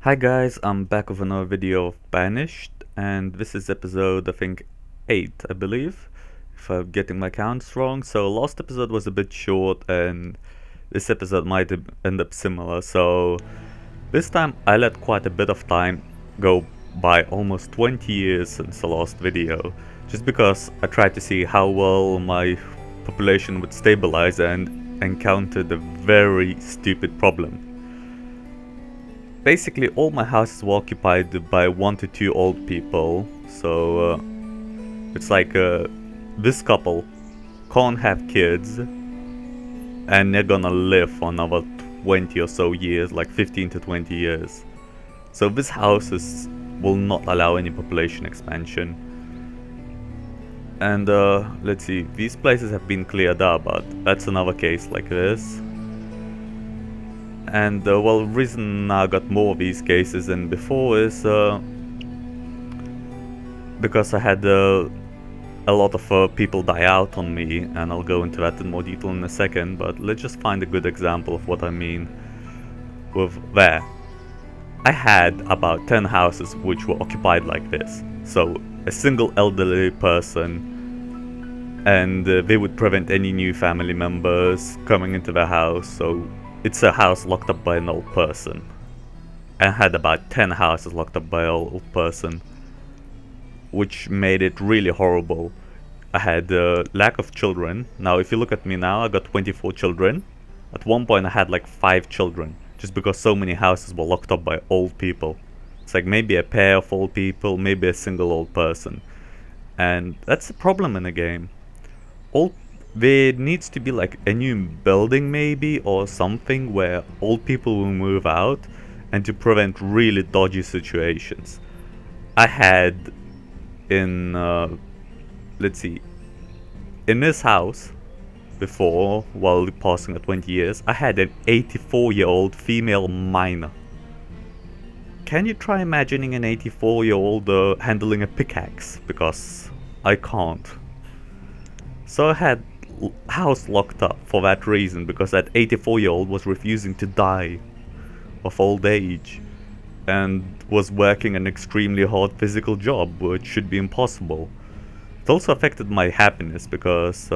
Hi guys, I'm back with another video of Banished, and this is episode I think 8 I believe, if I'm getting my counts wrong. So last episode was a bit short and this episode might end up similar, so this time I let quite a bit of time go by, almost 20 years since the last video, just because I tried to see how well my population would stabilize and encountered a very stupid problem. Basically, all my houses were occupied by 1 to 2 old people, so it's like this couple can't have kids and they're gonna live for another 20 or so years, like 15 to 20 years. So this houses will not allow any population expansion. And let's see, these places have been cleared up, but that's another case like this. And well, the reason I got more of these cases than before is because I had a lot of people die out on me, and I'll go into that in more detail in a second, but let's just find a good example of what I mean with there. I had about 10 houses which were occupied like this, so a single elderly person, and they would prevent any new family members coming into the house, so it's a house locked up by an old person. I had about 10 houses locked up by an old person, which made it really horrible. I had a lack of children. Now if you look at me now, I got 24 children. At one point I had like 5 children, just because so many houses were locked up by old people. It's like maybe a pair of old people, maybe a single old person. And that's a problem in the game. There needs to be like a new building maybe, or something where old people will move out, and to prevent really dodgy situations. I had in let's see, in this house before, while passing the 20 years, I had an 84-year-old female miner. Can you try imagining an 84-year-old handling a pickaxe? Because I can't. So I had house locked up for that reason, because that 84-year-old was refusing to die of old age and was working an extremely hard physical job, which should be impossible. It also affected my happiness because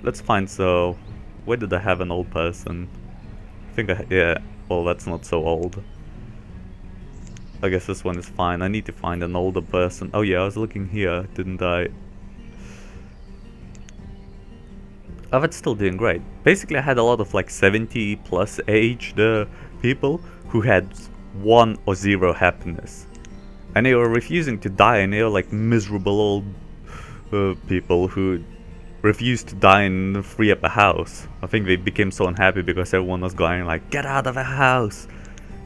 let's find, so where did I have an old person? I think yeah, well, that's not so old. I guess this one is fine. I need to find an older person. Oh yeah, I was looking here, didn't I? Oh, that's still doing great. Basically, I had a lot of like 70 plus aged people who had 1 or 0 happiness. And they were refusing to die, and they were like miserable old people who refused to die and free up a house. I think they became so unhappy because everyone was going like, "Get out of the house,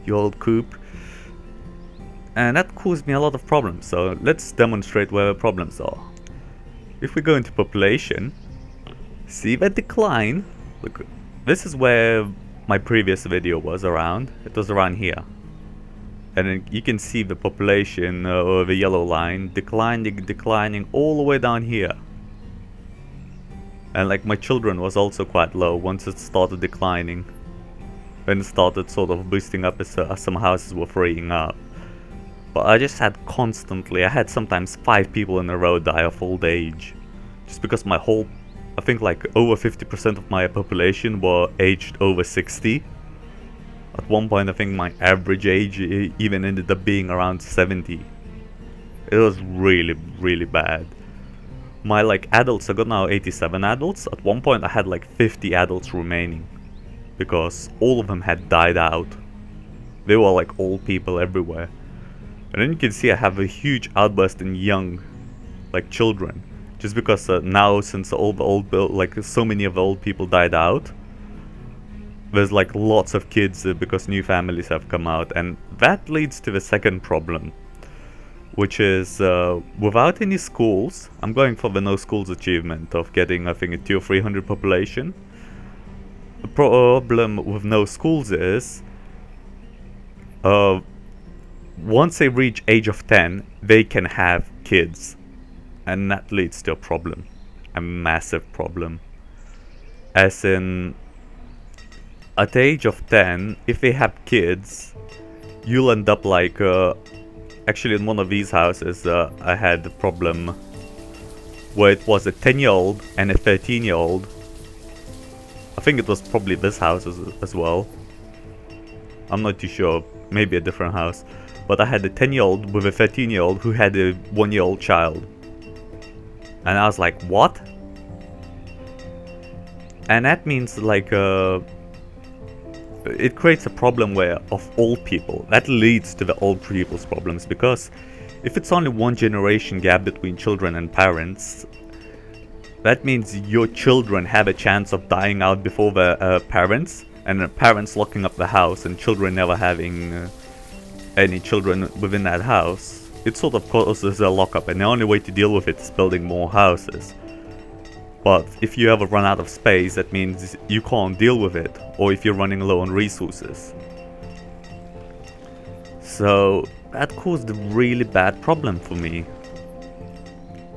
you old coop." And that caused me a lot of problems, so let's demonstrate where the problems are. If we go into population, see that decline? Look, this is where my previous video was around. It was around here. And then you can see the population, or the yellow line, declining all the way down here. And like my children was also quite low once it started declining. Then it started sort of boosting up as some houses were freeing up. But I just had constantly, I had sometimes 5 people in a row die of old age. Just because my whole, I think like over 50% of my population were aged over 60. At one point I think my average age even ended up being around 70. It was really, really bad. My like adults, I got now 87 adults. At one point I had like 50 adults remaining, because all of them had died out. They were like old people everywhere. And then you can see I have a huge outburst in young, like children. Just because now, since like so many of the old people died out, there's like lots of kids because new families have come out. And that leads to the second problem, which is without any schools, I'm going for the no schools achievement of getting, I think, a 200 or 300 population. The problem with no schools is once they reach age of 10, they can have kids. And that leads to a problem. A massive problem. As in, at the age of 10, if they have kids, you'll end up like, actually in one of these houses, I had a problem where it was a 10-year-old and a 13-year-old. I think it was probably this house as well. I'm not too sure, maybe a different house. But I had a 10-year-old with a 13-year-old who had a 1-year-old child. And I was like, what? And that means like, it creates a problem where of old people. That leads to the old people's problems, because if it's only one generation gap between children and parents, that means your children have a chance of dying out before the parents, and the parents locking up the house and children never having any children within that house. It sort of causes a lockup, and the only way to deal with it is building more houses. But if you ever run out of space, that means you can't deal with it, or if you're running low on resources. So that caused a really bad problem for me.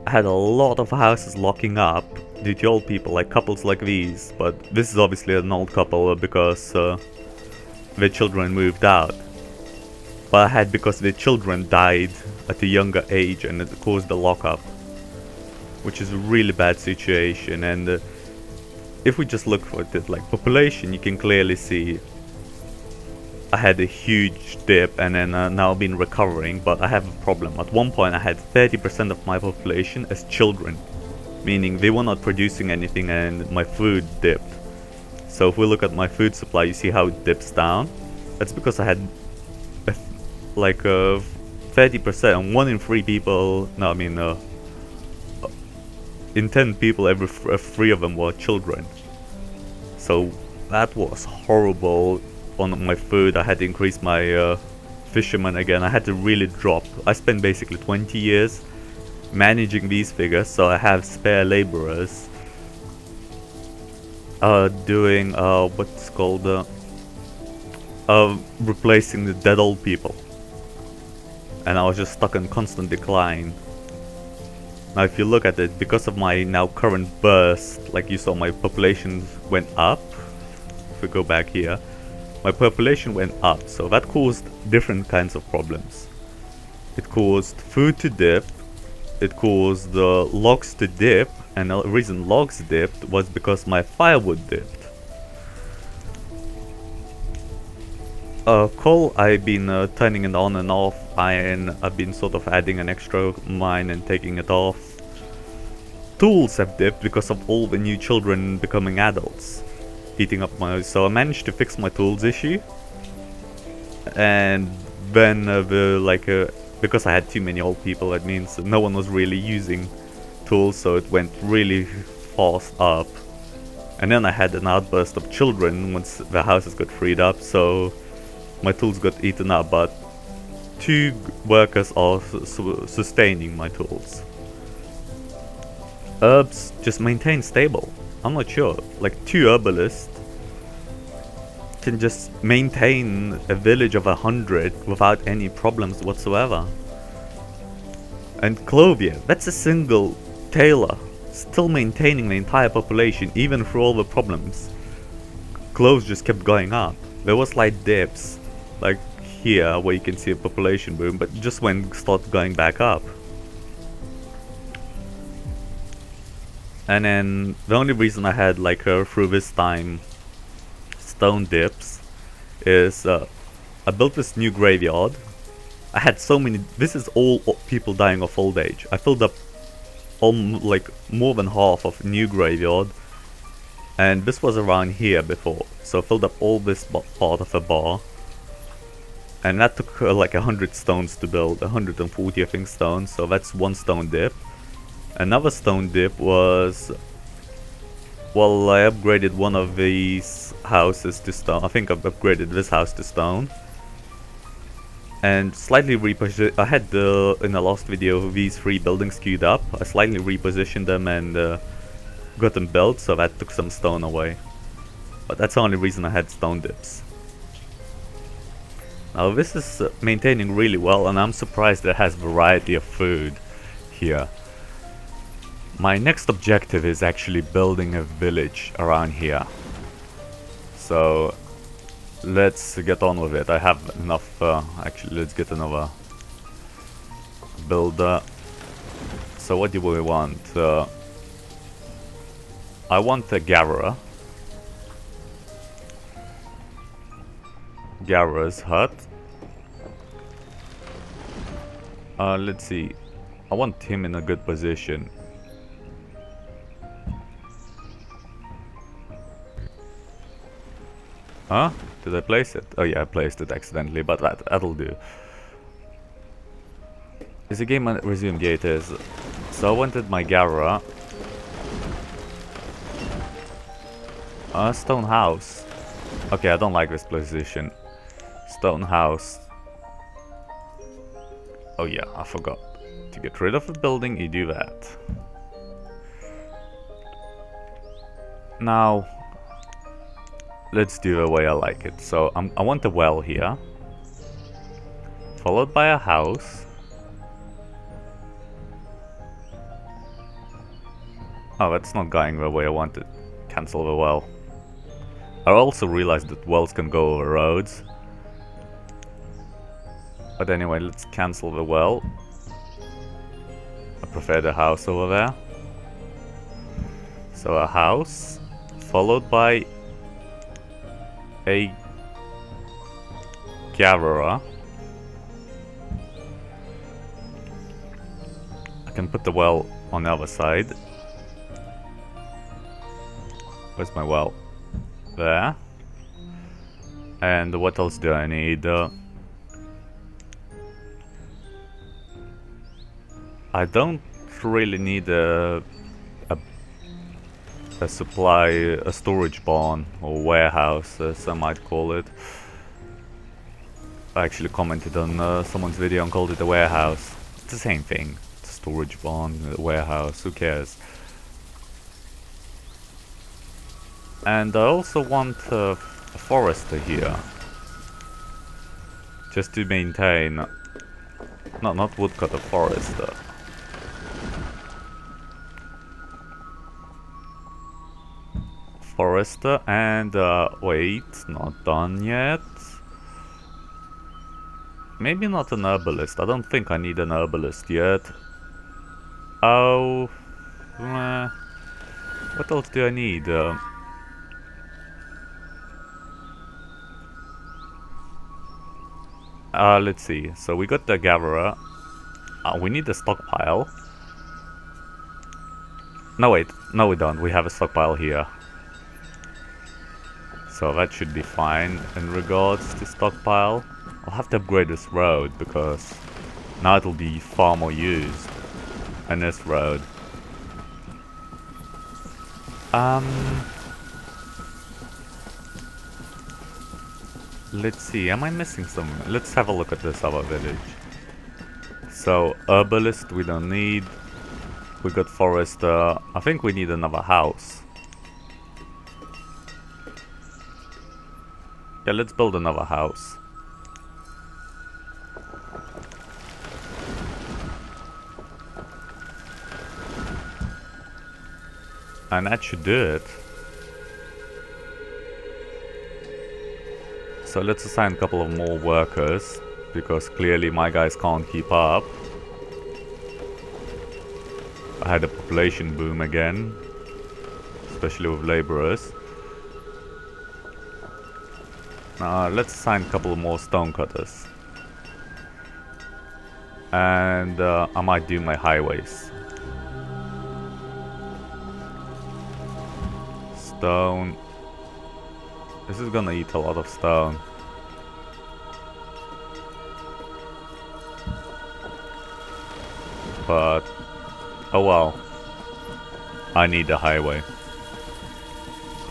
I had a lot of houses locking up due to old people, like couples like these, but this is obviously an old couple because their children moved out. But I had because their children died at a younger age and it caused the lockup, which is a really bad situation. And if we just look for it like population, you can clearly see I had a huge dip, and then now I've been recovering, but I have a problem. At one point I had 30% of my population as children, meaning they were not producing anything and my food dipped. So if we look at my food supply, you see how it dips down. That's because I had like 30%, and 1 in 3 people, no I mean in 10 people, every 3 of them were children. So that was horrible. On my food, I had to increase my fishermen again. I had to really drop. I spent basically 20 years managing these figures, so I have spare laborers doing what's called replacing the dead old people, and I was just stuck in constant decline. Now if you look at it, because of my now current burst, like you saw, my population went up. If we go back here, my population went up, so that caused different kinds of problems. It caused food to dip, it caused the logs to dip, and the reason logs dipped was because my firewood dipped. Coal, I've been turning it on and off. Iron, I've been sort of adding an extra mine and taking it off. Tools have dipped because of all the new children becoming adults, heating up my... So I managed to fix my tools issue, and then because I had too many old people, that means no one was really using tools, so it went really fast up. And then I had an outburst of children once the houses got freed up, so my tools got eaten up, but 2 workers are sustaining my tools. Herbs just maintain stable. I'm not sure, like 2 herbalists can just maintain a village of 100 without any problems whatsoever. And Clovier, that's a single tailor, still maintaining the entire population even through all the problems. Cloves just kept going up. There was slight dips, like here where you can see a population boom, but just when started going back up. And then the only reason I had like through this time stone dips is I built this new graveyard. I had so many, this is all people dying of old age. I filled up like more than half of new graveyard, and this was around here before, so I filled up all this part of a bar, and that took like 100 stones to build, 140 I think stones, so that's 1 stone dip. Another stone dip was, well, I upgraded one of these houses to stone. I think I've upgraded this house to stone. And slightly repositioned, I had in the last video these 3 buildings queued up. I slightly repositioned them and got them built, so that took some stone away. But that's the only reason I had stone dips. Now this is maintaining really well, and I'm surprised it has variety of food here. My next objective is actually building a village around here. So let's get on with it. I have enough. Actually, let's get another builder. So what do we want? I want a gatherer. Gatherer's hut. Let's see. I want him in a good position. Huh? Did I place it? Oh yeah, I placed it accidentally, but that'll do. Is the game resumed? Yeah, it is. So I wanted my gatherer. Stone house. Okay, I don't like this position. Stone house. Oh yeah, I forgot. To get rid of a building, you do that. Now, let's do the way I like it. So I want a well here, followed by a house. Oh, that's not going the way I wanted. Cancel the well. I also realized that wells can go over roads. But anyway, let's cancel the well. I prefer the house over there. So a house, followed by a gatherer. I can put the well on the other side. Where's my well? There. And what else do I need? I don't really need a storage barn or warehouse, as I might call it. I actually commented on someone's video and called it a warehouse. It's the same thing. It's a storage barn, a warehouse, who cares? And I also want a forester here. Just to maintain... No, not woodcutter, forester. Forester and... wait, not done yet. Maybe not an herbalist. I don't think I need an herbalist yet. Oh... what else do I need? Let's see. So we got the gatherer. We need a stockpile. No, wait. No, we don't. We have a stockpile here. So that should be fine in regards to stockpile. I'll have to upgrade this road because now it'll be far more used. And this road. Let's see, am I missing some? Let's have a look at this other village. So, herbalist we don't need. We got forester. I think we need another house. Yeah, let's build another house. And that should do it. So let's assign a couple of more workers, because clearly my guys can't keep up. I had a population boom again, especially with laborers. Let's assign a couple of more stone cutters. And I might do my highways. Stone. This is gonna eat a lot of stone. But, oh well. I need a highway.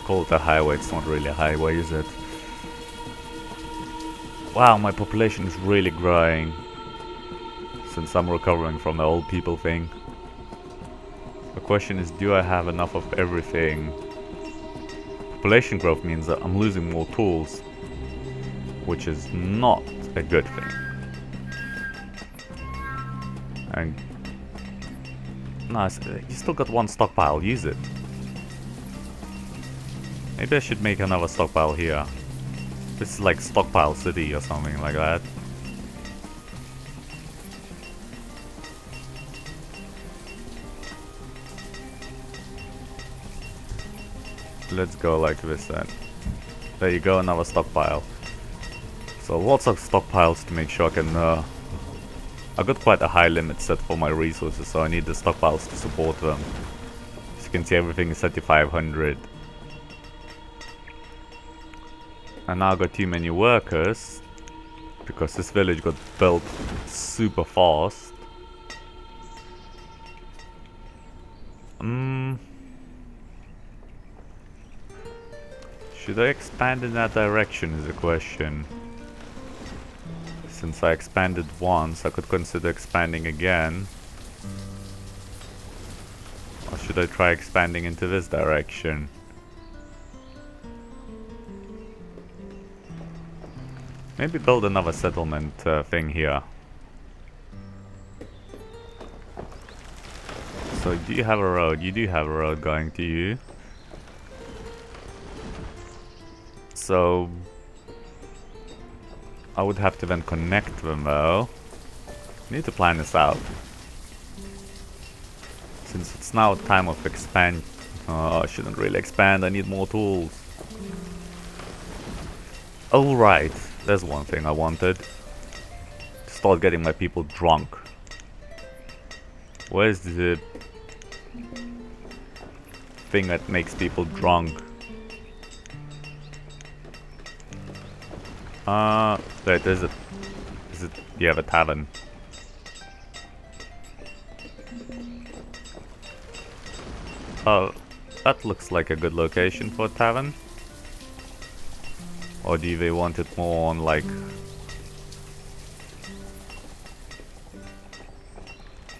Call it a highway, it's not really a highway, is it? Wow, my population is really growing. Since I'm recovering from the old people thing. The question is, do I have enough of everything? Population growth means that I'm losing more tools, which is not a good thing. And nice, you still got one stockpile, use it. Maybe I should make another stockpile here. This is like Stockpile City or something like that. Let's go like this then. There you go, another stockpile. So lots of stockpiles to make sure I can... I've got quite a high limit set for my resources, so I need the stockpiles to support them. As you can see, everything is 3500. And now I got too many workers, because this village got built super fast. Should I expand in that direction is the question. Since I expanded once, I could consider expanding again. Or should I try expanding into this direction? Maybe build another settlement thing here. So do you have a road? You do have a road going to you. So I would have to then connect them though. Need to plan this out. Since it's now time of expand. Oh, I shouldn't really expand, I need more tools. Oh right, there's one thing I wanted. To start getting my people drunk. Where's the thing that makes people drunk? Wait, is it? Yeah, the tavern. Oh, that looks like a good location for a tavern. Or do they want it more on like...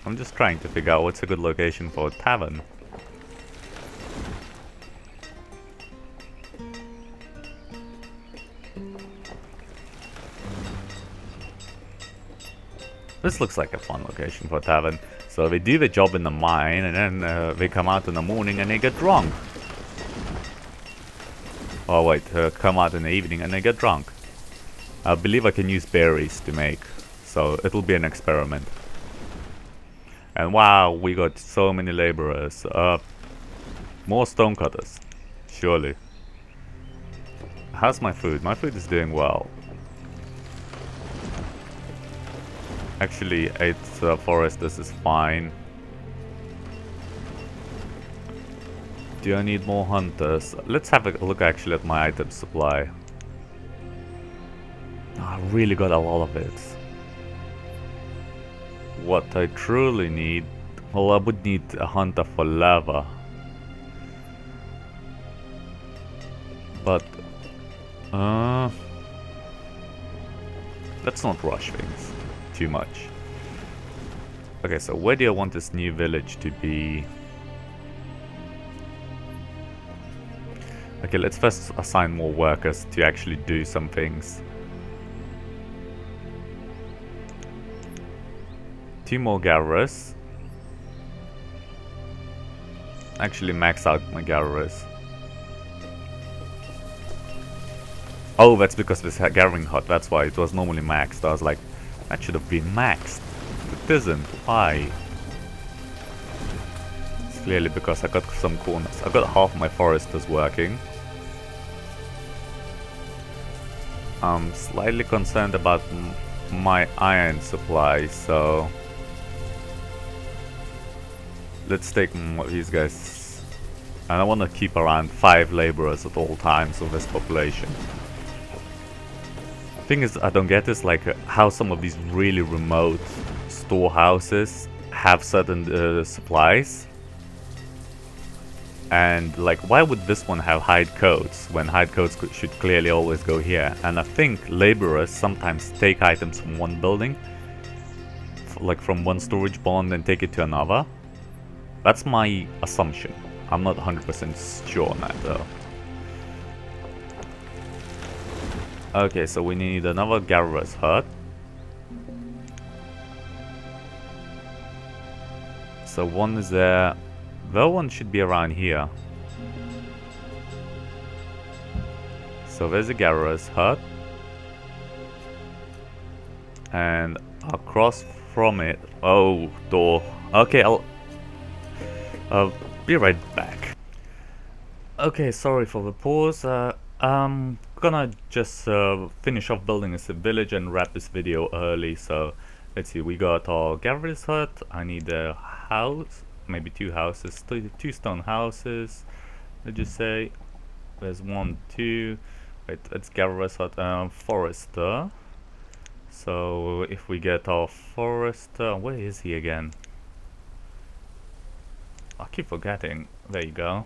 I'm just trying to figure out what's a good location for a tavern. This looks like a fun location for a tavern. So they do the job in the mine and then they come out in the morning and they get drunk. Oh wait, come out in the evening and they get drunk. I believe I can use berries to make. So it'll be an experiment. And wow, we got so many laborers. More stonecutters. Surely. How's my food? My food is doing well. Actually, 8 foresters is fine. Do I need more hunters? Let's have a look actually at my item supply. Oh, I really got a lot of it. What I truly need... Well, I would need a hunter for lava. But... let's not rush things too much. Okay, so where do I want this new village to be? Okay, let's first assign more workers to actually do some things. 2 more gatherers. Actually max out my gatherers. Oh, that's because this gathering hut, that's why it was normally maxed. I was like, that should have been maxed. It isn't. Why? It's clearly because I got some corners. I got half my foresters working. I'm slightly concerned about my iron supply, so let's take these guys. And I want to keep around 5 laborers at all times of this population. Thing is, I don't get is like how some of these really remote storehouses have certain supplies, and like why would this one have hide coats when hide coats should clearly always go here? And I think laborers sometimes take items from one building, like from one storage barn, and take it to another. That's my assumption. I'm not 100% sure on that though. Okay, so we need another gatherer's hut. So one is there. The one should be around here. So there's a gatherer's hut. And across from it... Oh, door. Okay, I'll be right back. Okay, sorry for the pause. I'm gonna just finish off building this village and wrap this video early. So let's see, we got our gatherer's hut. I need a house, maybe two houses, two stone houses. Let's just say there's 1, 2. Wait, let's gatherer's hut. Forester. So if we get our forester, where is he again? I keep forgetting. There you go.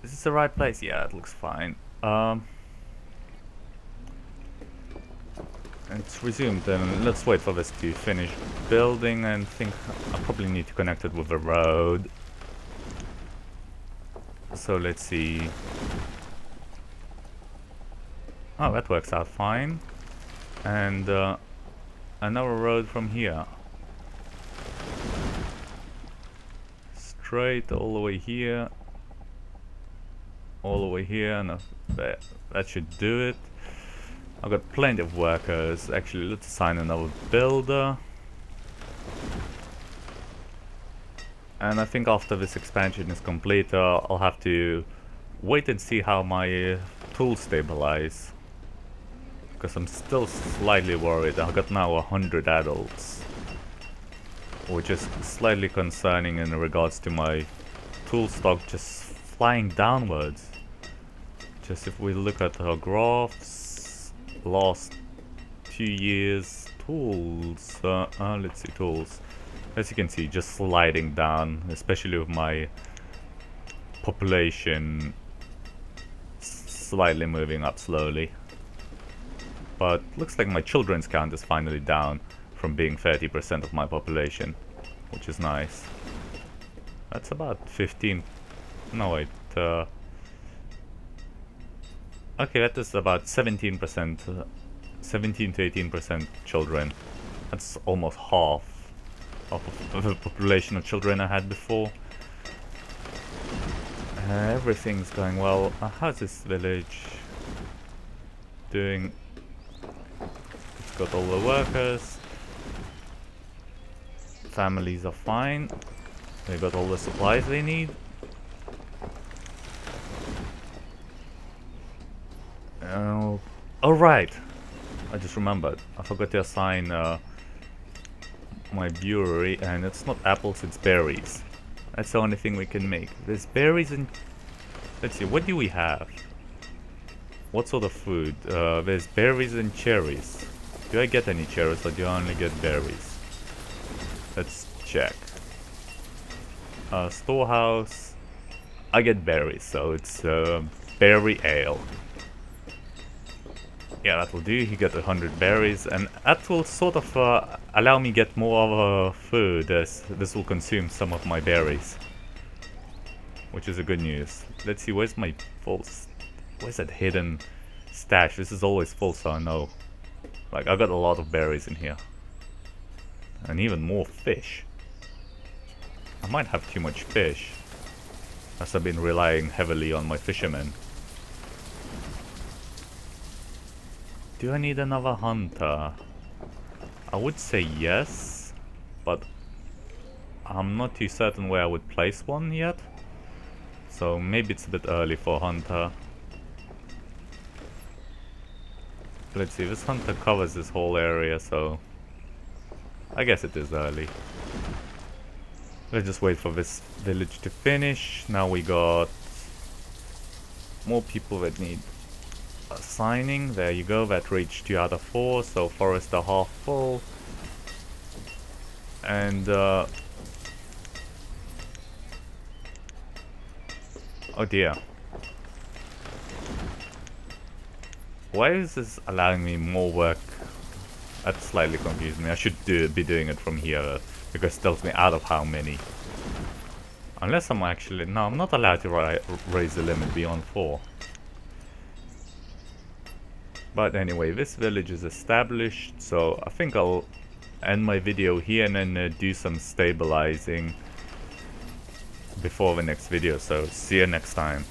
Is this the right place? Yeah, it looks fine. It's resumed, then let's wait for this to finish building and think I probably need to connect it with a road. So let's see. Oh, that works out fine. And another road from here. Straight all the way here. All the way here, and that should do it. I've got plenty of workers. Actually, let's assign another builder. And I think after this expansion is complete, I'll have to wait and see how my tools stabilize. Because I'm still slightly worried. I've got now 100 adults. Which is slightly concerning in regards to my tool stock just flying downwards. Just if we look at our graphs, last 2 years, tools, let's see, tools. As you can see, just sliding down, especially with my population slightly moving up slowly. But looks like my children's count is finally down from being 30% of my population, which is nice. That's about 15. No, wait. Okay, that is about 17%, 17 to 18% children. That's almost half of the population of children I had before. Everything's going well. How's this village doing? It's got all the workers. Families are fine. They got all the supplies they need. Oh right, I just remembered. I forgot to assign my brewery, and it's not apples, it's berries. That's the only thing we can make. There's berries and... Let's see, what do we have? What sort of food? There's berries and cherries. Do I get any cherries or do I only get berries? Let's check. Storehouse. I get berries, so it's berry ale. Yeah, that will do. You get 100 berries, and that will sort of allow me get more food, as this will consume some of my berries, which is a good news. Let's see, where's my where's that hidden stash? This is always full, so I know. Like, I got a lot of berries in here, and even more fish. I might have too much fish, as I've been relying heavily on my fishermen. Do I need another hunter? I would say yes, but I'm not too certain where I would place one yet. So maybe it's a bit early for a hunter. Let's see, this hunter covers this whole area, so I guess it is early. Let's just wait for this village to finish. Now we got more people that need assigning. There you go, that reached 2 out of 4, so forest are half full. And oh dear, why is this allowing me more work? That slightly confused me. I should be doing it from here, because it tells me out of how many. Unless I'm actually... No, I'm not allowed to raise the limit beyond 4. But anyway, this village is established, so I think I'll end my video here and then do some stabilizing before the next video, so see you next time.